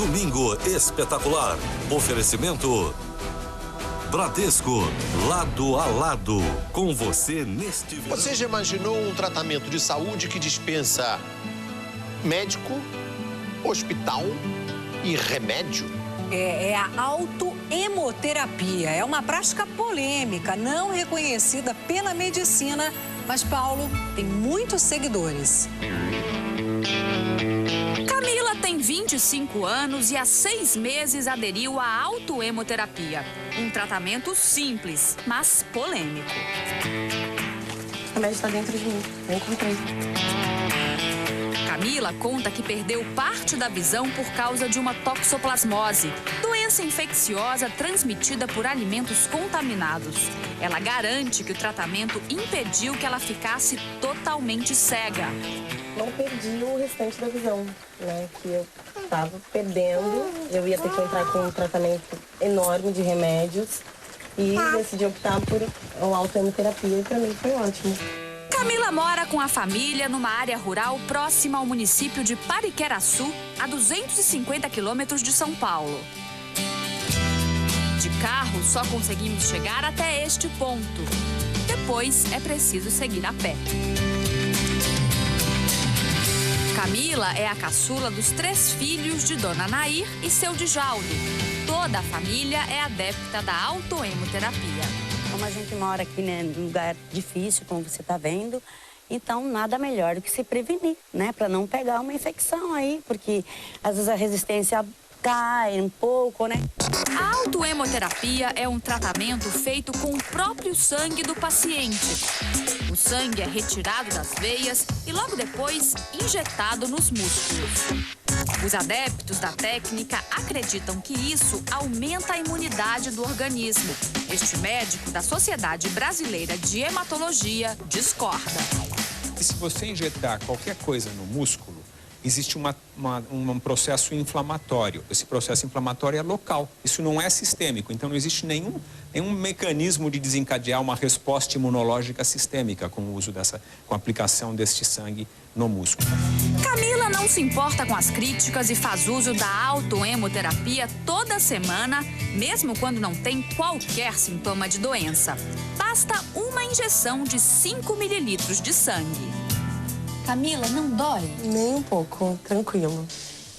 Domingo espetacular. Oferecimento Bradesco, lado a lado, com você neste verão. Você já imaginou um tratamento de saúde que dispensa médico, hospital e remédio? É a autoemoterapia. É uma prática polêmica, não reconhecida pela medicina, mas Paulo tem muitos seguidores. Camila tem 25 anos e há 6 meses aderiu à autoemoterapia. Um tratamento simples, mas polêmico. O remédio está dentro de mim, eu encontrei. Camila conta que perdeu parte da visão por causa de uma toxoplasmose, doença infecciosa transmitida por alimentos contaminados. Ela garante que o tratamento impediu que ela ficasse totalmente cega. Não perdi o restante da visão, né, que eu estava perdendo. Eu ia ter que entrar com um tratamento enorme de remédios e decidi optar por uma autoemoterapia e para mim foi ótimo. Camila mora com a família numa área rural próxima ao município de Pariqueraçu, a 250 quilômetros de São Paulo. De carro, só conseguimos chegar até este ponto. Depois, é preciso seguir a pé. Camila é a caçula dos 3 filhos de Dona Nair e seu Djaldo. Toda a família é adepta da autoemoterapia. Como a gente mora aqui, né, num lugar difícil, como você está vendo, então nada melhor do que se prevenir, né, para não pegar uma infecção aí, porque às vezes a resistência cai um pouco, né? A autoemoterapia é um tratamento feito com o próprio sangue do paciente. O sangue é retirado das veias e logo depois injetado nos músculos. Os adeptos da técnica acreditam que isso aumenta a imunidade do organismo. Este médico da Sociedade Brasileira de Hematologia discorda. E se você injetar qualquer coisa no músculo, existe um processo inflamatório. Esse processo inflamatório é local, isso não é sistêmico, então não existe nenhum mecanismo de desencadear uma resposta imunológica sistêmica com o uso com a aplicação deste sangue no músculo. Camila não se importa com as críticas e faz uso da autoemoterapia toda semana, mesmo quando não tem qualquer sintoma de doença. Basta uma injeção de 5 mililitros de sangue. Camila, não dói? Nem um pouco, tranquilo.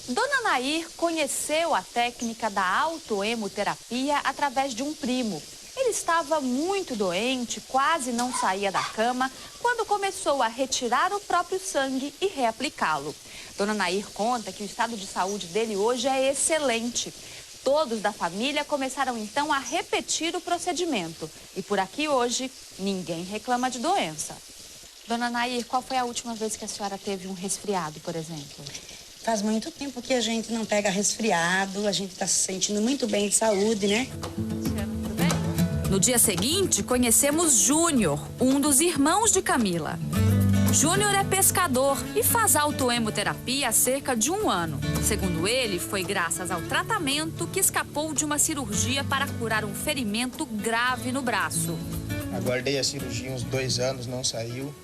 Dona Nair conheceu a técnica da autoemoterapia através de um primo. Ele estava muito doente, quase não saía da cama, quando começou a retirar o próprio sangue e reaplicá-lo. Dona Nair conta que o estado de saúde dele hoje é excelente. Todos da família começaram então a repetir o procedimento. E por aqui hoje, ninguém reclama de doença. Dona Nair, qual foi a última vez que a senhora teve um resfriado, por exemplo? Faz muito tempo que a gente não pega resfriado, a gente está se sentindo muito bem de saúde, né? No dia seguinte, conhecemos Júnior, um dos irmãos de Camila. Júnior é pescador e faz autoemoterapia há cerca de 1 ano. Segundo ele, foi graças ao tratamento que escapou de uma cirurgia para curar um ferimento grave no braço. Aguardei a cirurgia uns 2 anos, não saiu.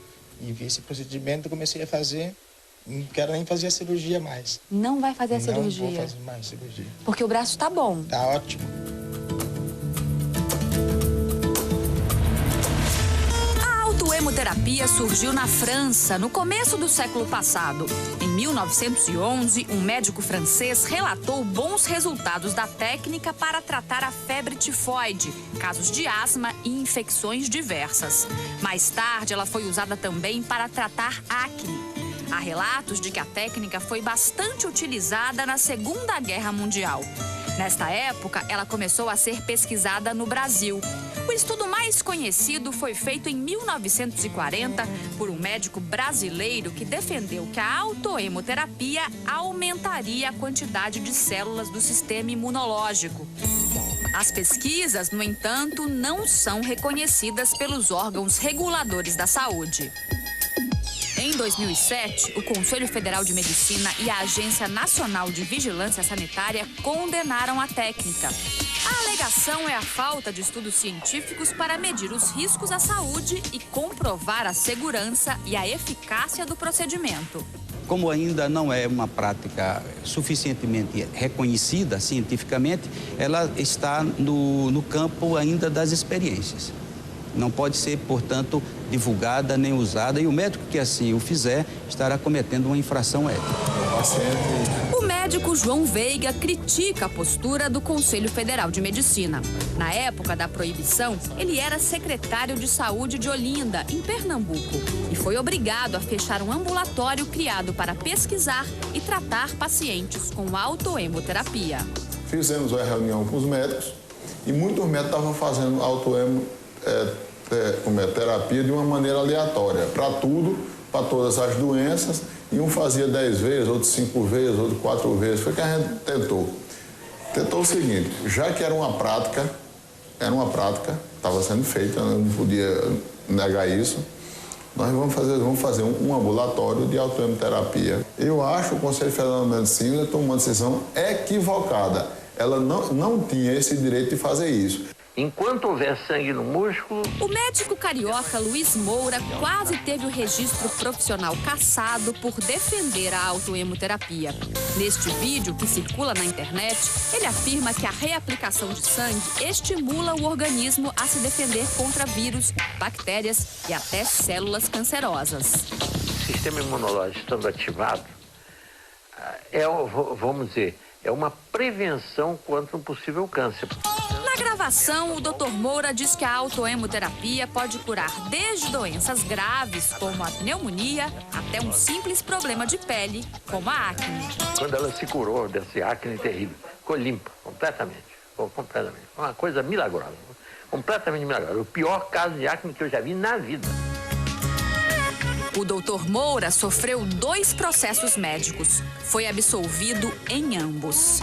E vi esse procedimento, comecei a fazer. Não quero nem fazer a cirurgia mais. Não vai fazer a cirurgia? Não vou fazer mais cirurgia. Porque o braço tá bom? Tá ótimo. A autoemoterapia surgiu na França no começo do século passado. Em 1911, um médico francês relatou bons resultados da técnica para tratar a febre tifoide, casos de asma e infecções diversas. Mais tarde, ela foi usada também para tratar acne. Há relatos de que a técnica foi bastante utilizada na Segunda Guerra Mundial. Nesta época, ela começou a ser pesquisada no Brasil. O estudo mais conhecido foi feito em 1940 por um médico brasileiro que defendeu que a autoemoterapia aumentaria a quantidade de células do sistema imunológico. As pesquisas, no entanto, não são reconhecidas pelos órgãos reguladores da saúde. Em 2007, o Conselho Federal de Medicina e a Agência Nacional de Vigilância Sanitária condenaram a técnica. A alegação é a falta de estudos científicos para medir os riscos à saúde e comprovar a segurança e a eficácia do procedimento. como ainda não é uma prática suficientemente reconhecida cientificamente, ela está no campo ainda das experiências. Não pode ser, portanto, divulgada nem usada, e o médico que assim o fizer estará cometendo uma infração ética. O médico João Veiga critica a postura do Conselho Federal de Medicina. Na época da proibição, ele era secretário de Saúde de Olinda, em Pernambuco, e foi obrigado a fechar um ambulatório criado para pesquisar e tratar pacientes com autoemoterapia. Fizemos uma reunião com os médicos e muitos médicos estavam fazendo autoemoterapia de uma maneira aleatória, para tudo, para todas as doenças, e um fazia 10 vezes, outro 5 vezes, outro 4 vezes. Foi que a gente tentou. Tentou o seguinte, já que era uma prática, estava sendo feita, eu não podia negar isso, nós vamos fazer um ambulatório de autoemoterapia. Eu acho que o Conselho Federal de Medicina tomou uma decisão equivocada. Ela não tinha esse direito de fazer isso. Enquanto houver sangue no músculo... O médico carioca Luiz Moura quase teve o registro profissional cassado por defender a autoemoterapia. Neste vídeo, que circula na internet, ele afirma que a reaplicação de sangue estimula o organismo a se defender contra vírus, bactérias e até células cancerosas. O sistema imunológico estando ativado, vamos dizer, é uma prevenção contra um possível câncer. Na gravação, o Dr. Moura diz que a autoemoterapia pode curar desde doenças graves, como a pneumonia, até um simples problema de pele, como a acne. Quando ela se curou desse acne terrível, ficou limpa, completamente. Uma coisa milagrosa, completamente milagrosa. O pior caso de acne que eu já vi na vida. O Dr. Moura sofreu 2 processos médicos. Foi absolvido em ambos.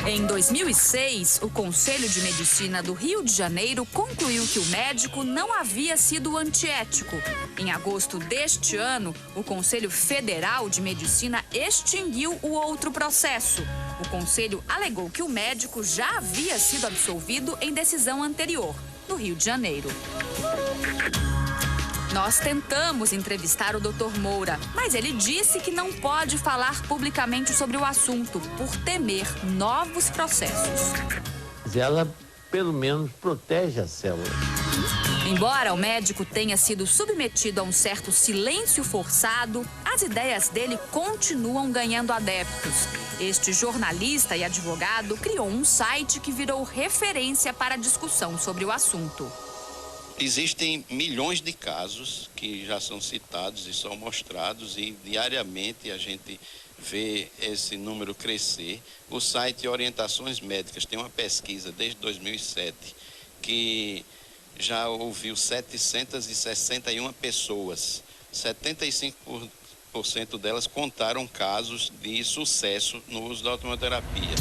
Em 2006, o Conselho de Medicina do Rio de Janeiro concluiu que o médico não havia sido antiético. Em agosto deste ano, o Conselho Federal de Medicina extinguiu o outro processo. O Conselho alegou que o médico já havia sido absolvido em decisão anterior, no Rio de Janeiro. Nós tentamos entrevistar o Dr. Moura, mas ele disse que não pode falar publicamente sobre o assunto por temer novos processos. Ela, pelo menos, protege as células. Embora o médico tenha sido submetido a um certo silêncio forçado, as ideias dele continuam ganhando adeptos. Este jornalista e advogado criou um site que virou referência para a discussão sobre o assunto. Existem milhões de casos que já são citados e são mostrados, e diariamente a gente vê esse número crescer. O site Orientações Médicas tem uma pesquisa desde 2007 que já ouviu 761 pessoas. 75% delas contaram casos de sucesso no uso da autoemoterapia.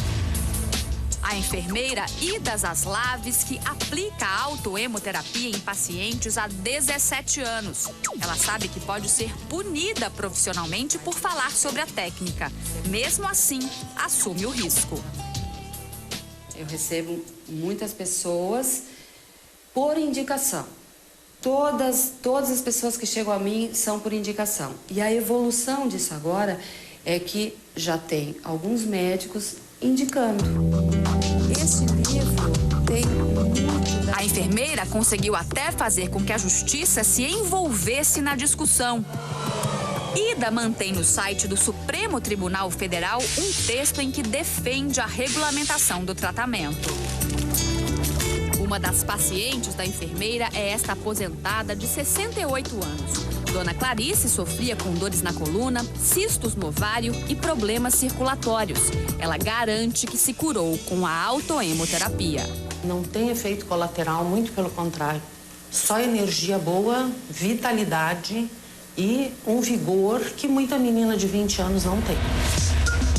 A enfermeira Ida Zaslaves, que aplica a autoemoterapia em pacientes há 17 anos. Ela sabe que pode ser punida profissionalmente por falar sobre a técnica. Mesmo assim, assume o risco. Eu recebo muitas pessoas por indicação. Todas as pessoas que chegam a mim são por indicação. E a evolução disso agora é que já tem alguns médicos indicando. Esse livro tem muito... A enfermeira conseguiu até fazer com que a justiça se envolvesse na discussão. Ida mantém no site do Supremo Tribunal Federal um texto em que defende a regulamentação do tratamento. Uma das pacientes da enfermeira é esta aposentada de 68 anos. Dona Clarice sofria com dores na coluna, cistos no ovário e problemas circulatórios. Ela garante que se curou com a autoemoterapia. Não tem efeito colateral, muito pelo contrário. Só energia boa, vitalidade e um vigor que muita menina de 20 anos não tem.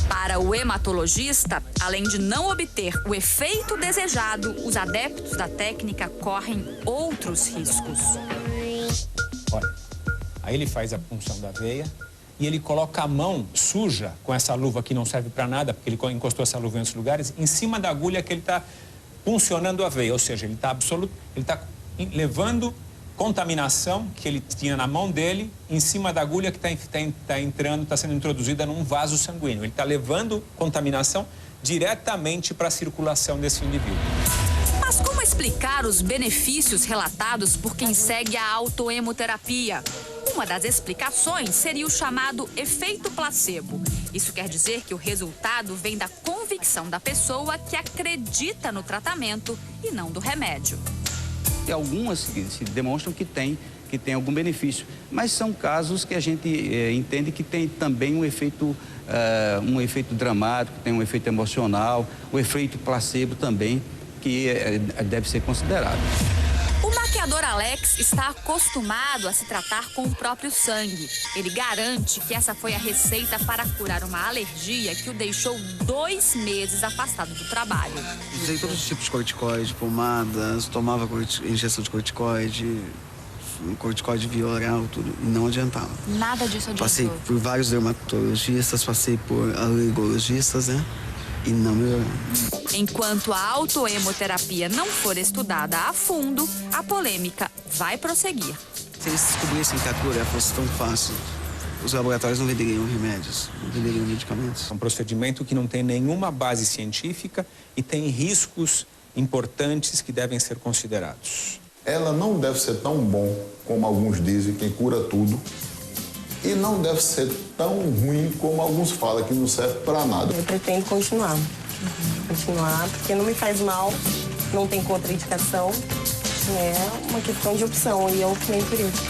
Para o hematologista, além de não obter o efeito desejado, os adeptos da técnica correm outros riscos. Olha. Aí ele faz a punção da veia e ele coloca a mão suja, com essa luva que não serve para nada, porque ele encostou essa luva em outros lugares, em cima da agulha que ele está puncionando a veia. Ou seja, ele está levando contaminação que ele tinha na mão dele, em cima da agulha que está sendo introduzida num vaso sanguíneo. Ele está levando contaminação diretamente para a circulação desse indivíduo. Mas como explicar os benefícios relatados por quem segue a autoemoterapia? Uma das explicações seria o chamado efeito placebo. Isso quer dizer que o resultado vem da convicção da pessoa que acredita no tratamento e não do remédio. E algumas se demonstram que tem algum benefício, mas são casos que a gente entende que tem também um efeito dramático, tem um efeito emocional, o efeito placebo também, que deve ser considerado. O maquiador Alex está acostumado a se tratar com o próprio sangue. Ele garante que essa foi a receita para curar uma alergia que o deixou 2 meses afastado do trabalho. Usei todos os tipos de corticoide, pomadas, tomava injeção de corticoide via oral, tudo, e não adiantava. Nada disso adiantou? Passei por vários dermatologistas, passei por alergologistas, né? E não melhorou. Enquanto a autoemoterapia não for estudada a fundo, a polêmica vai prosseguir. Se eles descobrissem que a cura fosse tão fácil, os laboratórios não venderiam remédios, não venderiam medicamentos. É um procedimento que não tem nenhuma base científica e tem riscos importantes que devem ser considerados. Ela não deve ser tão bom como alguns dizem, que cura tudo. E não deve ser tão ruim como alguns falam, que não serve para nada. Eu pretendo continuar. Continuar, porque não me faz mal, não tem contraindicação. É uma questão de opção e eu optei por isso.